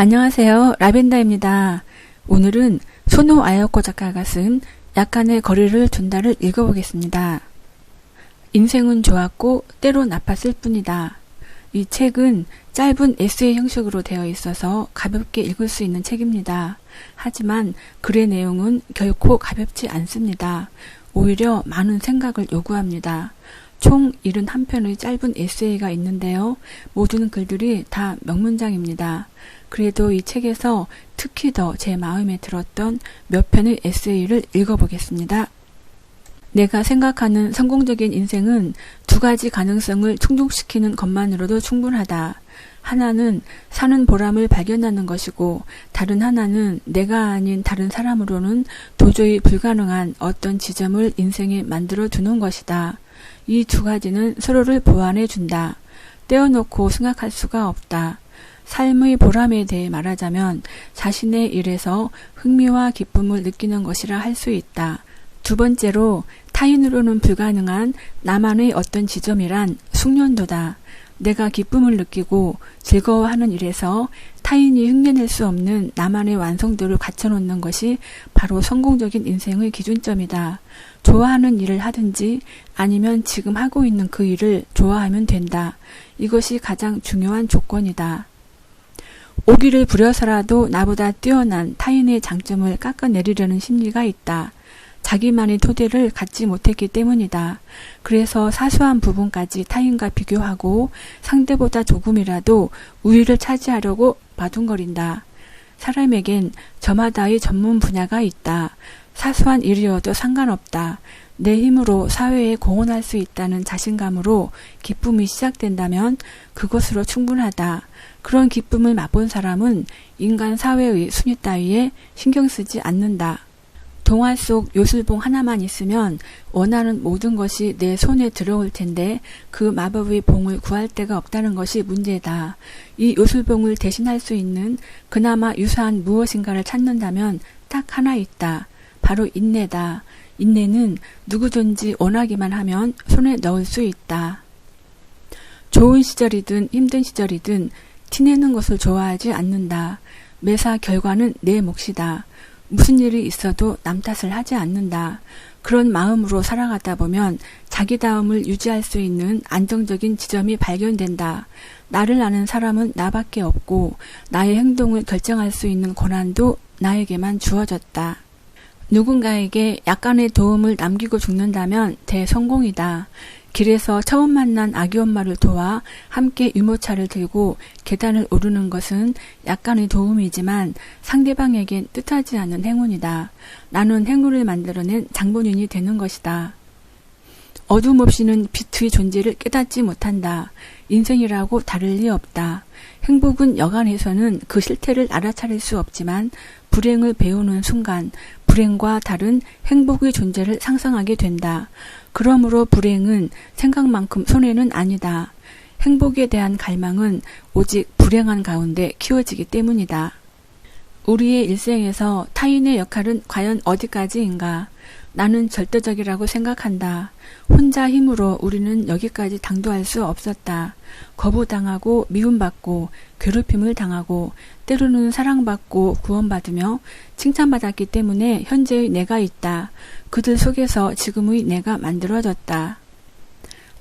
안녕하세요. 라벤더입니다. 오늘은 소노 아야코 작가가 쓴 약간의 거리를 둔다를 읽어보겠습니다. 인생은 좋았고 때로 나빴을 뿐이다. 이 책은 짧은 에세이 형식으로 되어 있어서 가볍게 읽을 수 있는 책입니다. 하지만 글의 내용은 결코 가볍지 않습니다. 오히려 많은 생각을 요구합니다. 총 71편의 짧은 에세이가 있는데요. 모든 글들이 다 명문장입니다. 그래도 이 책에서 특히 더 제 마음에 들었던 몇 편의 에세이를 읽어보겠습니다. 내가 생각하는 성공적인 인생은 두 가지 가능성을 충족시키는 것만으로도 충분하다. 하나는 사는 보람을 발견하는 것이고 다른 하나는 내가 아닌 다른 사람으로는 도저히 불가능한 어떤 지점을 인생에 만들어 두는 것이다. 이 두 가지는 서로를 보완해 준다. 떼어놓고 생각할 수가 없다. 삶의 보람에 대해 말하자면 자신의 일에서 흥미와 기쁨을 느끼는 것이라 할 수 있다. 두 번째로 타인으로는 불가능한 나만의 어떤 지점이란 숙련도다. 내가 기쁨을 느끼고 즐거워하는 일에서 타인이 흉내낼 수 없는 나만의 완성도를 갖춰놓는 것이 바로 성공적인 인생의 기준점이다. 좋아하는 일을 하든지 아니면 지금 하고 있는 그 일을 좋아하면 된다. 이것이 가장 중요한 조건이다. 오기를 부려서라도 나보다 뛰어난 타인의 장점을 깎아내리려는 심리가 있다. 자기만의 토대를 갖지 못했기 때문이다. 그래서 사소한 부분까지 타인과 비교하고 상대보다 조금이라도 우위를 차지하려고 바둥거린다. 사람에겐 저마다의 전문 분야가 있다. 사소한 일이어도 상관없다. 내 힘으로 사회에 공헌할 수 있다는 자신감으로 기쁨이 시작된다면 그것으로 충분하다. 그런 기쁨을 맛본 사람은 인간 사회의 순위 따위에 신경 쓰지 않는다. 동화 속 요술봉 하나만 있으면 원하는 모든 것이 내 손에 들어올 텐데 그 마법의 봉을 구할 데가 없다는 것이 문제다. 이 요술봉을 대신할 수 있는 그나마 유사한 무엇인가를 찾는다면 딱 하나 있다. 바로 인내다. 인내는 누구든지 원하기만 하면 손에 넣을 수 있다. 좋은 시절이든 힘든 시절이든 티내는 것을 좋아하지 않는다. 매사 결과는 내 몫이다. 무슨 일이 있어도 남 탓을 하지 않는다. 그런 마음으로 살아가다 보면 자기다움을 유지할 수 있는 안정적인 지점이 발견된다. 나를 아는 사람은 나밖에 없고 나의 행동을 결정할 수 있는 권한도 나에게만 주어졌다. 누군가에게 약간의 도움을 남기고 죽는다면 대성공이다. 길에서 처음 만난 아기 엄마를 도와 함께 유모차를 들고 계단을 오르는 것은 약간의 도움이지만 상대방에겐 뜻하지 않는 행운이다. 나는 행운을 만들어낸 장본인이 되는 것이다. 어둠 없이는 빛의 존재를 깨닫지 못한다. 인생이라고 다를 리 없다. 행복은 여간해서는 그 실태를 알아차릴 수 없지만 불행을 배우는 순간 불행과 다른 행복의 존재를 상상하게 된다. 그러므로 불행은 생각만큼 손해는 아니다. 행복에 대한 갈망은 오직 불행한 가운데 키워지기 때문이다. 우리의 일생에서 타인의 역할은 과연 어디까지인가? 나는 절대적이라고 생각한다. 혼자 힘으로 우리는 여기까지 당도할 수 없었다. 거부당하고 미움받고 괴롭힘을 당하고 때로는 사랑받고 구원받으며 칭찬받았기 때문에 현재의 내가 있다. 그들 속에서 지금의 내가 만들어졌다.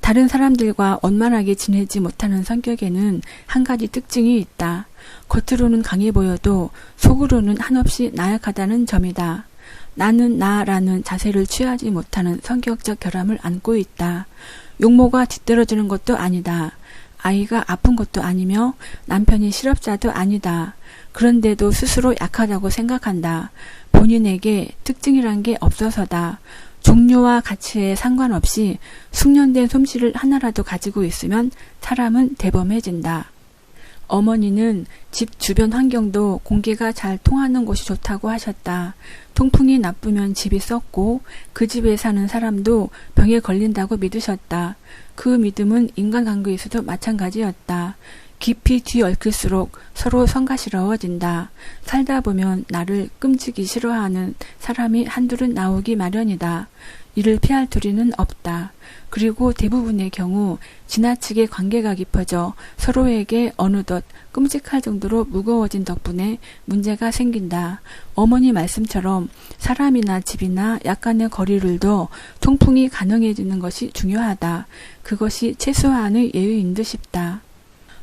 다른 사람들과 원만하게 지내지 못하는 성격에는 한 가지 특징이 있다. 겉으로는 강해 보여도 속으로는 한없이 나약하다는 점이다. 나는 나라는 자세를 취하지 못하는 성격적 결함을 안고 있다. 용모가 뒤떨어지는 것도 아니다. 아이가 아픈 것도 아니며 남편이 실업자도 아니다. 그런데도 스스로 약하다고 생각한다. 본인에게 특징이란 게 없어서다. 종류와 가치에 상관없이 숙련된 솜씨를 하나라도 가지고 있으면 사람은 대범해진다. 어머니는 집 주변 환경도 공기가 잘 통하는 곳이 좋다고 하셨다. 통풍이 나쁘면 집이 썩고 그 집에 사는 사람도 병에 걸린다고 믿으셨다. 그 믿음은 인간관계에서도 마찬가지였다. 깊이 뒤얽힐수록 서로 성가시러워진다. 살다 보면 나를 끔찍이 싫어하는 사람이 한둘은 나오기 마련이다. 이를 피할 도리는 없다. 그리고 대부분의 경우 지나치게 관계가 깊어져 서로에게 어느덧 끔찍할 정도로 무거워진 덕분에 문제가 생긴다. 어머니 말씀처럼 사람이나 집이나 약간의 거리를 둬 통풍이 가능해지는 것이 중요하다. 그것이 최소한의 예의인 듯 싶다.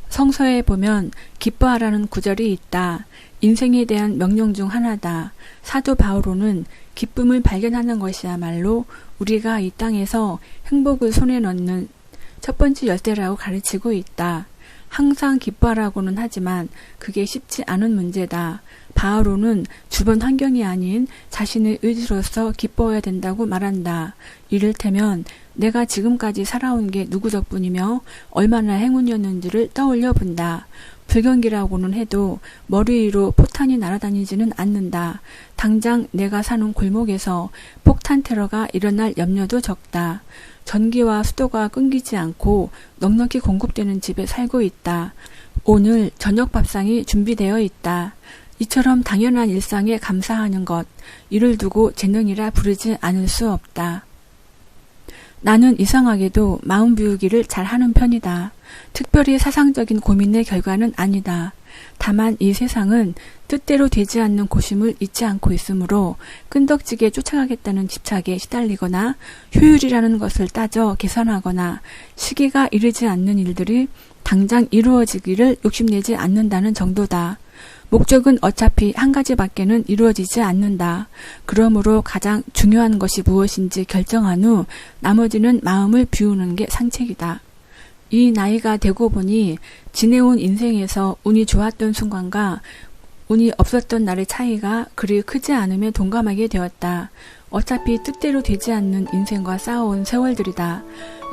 성서에 보면 기뻐하라는 구절이 있다. 인생에 대한 명령 중 하나다. 사도 바오로는 기쁨을 발견하는 것이야말로 우리가 이 땅에서 행복을 손에 넣는 첫 번째 열쇠라고 가르치고 있다. 항상 기뻐하라고는 하지만 그게 쉽지 않은 문제다. 바오로는 주변 환경이 아닌 자신의 의지로서 기뻐해야 된다고 말한다. 이를테면 내가 지금까지 살아온 게 누구 덕분이며 얼마나 행운이었는지를 떠올려 본다. 불경기라고는 해도 머리 위로 포탄이 날아다니지는 않는다. 당장 내가 사는 골목에서 폭탄 테러가 일어날 염려도 적다. 전기와 수도가 끊기지 않고 넉넉히 공급되는 집에 살고 있다. 오늘 저녁 밥상이 준비되어 있다. 이처럼 당연한 일상에 감사하는 것, 이를 두고 재능이라 부르지 않을 수 없다. 나는 이상하게도 마음 비우기를 잘하는 편이다. 특별히 사상적인 고민의 결과는 아니다. 다만 이 세상은 뜻대로 되지 않는 고심을 잊지 않고 있으므로 끈덕지게 쫓아가겠다는 집착에 시달리거나 효율이라는 것을 따져 계산하거나 시기가 이르지 않는 일들이 당장 이루어지기를 욕심내지 않는다는 정도다. 목적은 어차피 한 가지밖에는 이루어지지 않는다. 그러므로 가장 중요한 것이 무엇인지 결정한 후 나머지는 마음을 비우는 게 상책이다. 이 나이가 되고 보니 지내온 인생에서 운이 좋았던 순간과 운이 없었던 날의 차이가 그리 크지 않음에 동감하게 되었다. 어차피 뜻대로 되지 않는 인생과 싸워온 세월들이다.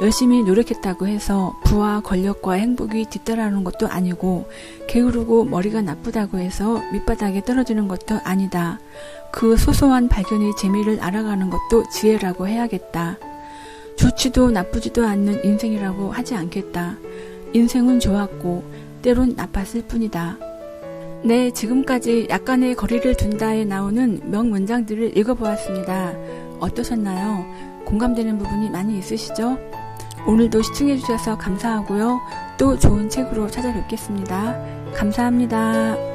열심히 노력했다고 해서 부와 권력과 행복이 뒤따라오는 것도 아니고 게으르고 머리가 나쁘다고 해서 밑바닥에 떨어지는 것도 아니다. 그 소소한 발견의 재미를 알아가는 것도 지혜라고 해야겠다. 좋지도 나쁘지도 않는 인생이라고 하지 않겠다. 인생은 좋았고 때론 나빴을 뿐이다. 네, 지금까지 약간의 거리를 둔다에 나오는 명문장들을 읽어보았습니다. 어떠셨나요? 공감되는 부분이 많이 있으시죠? 오늘도 시청해주셔서 감사하고요. 또 좋은 책으로 찾아뵙겠습니다. 감사합니다.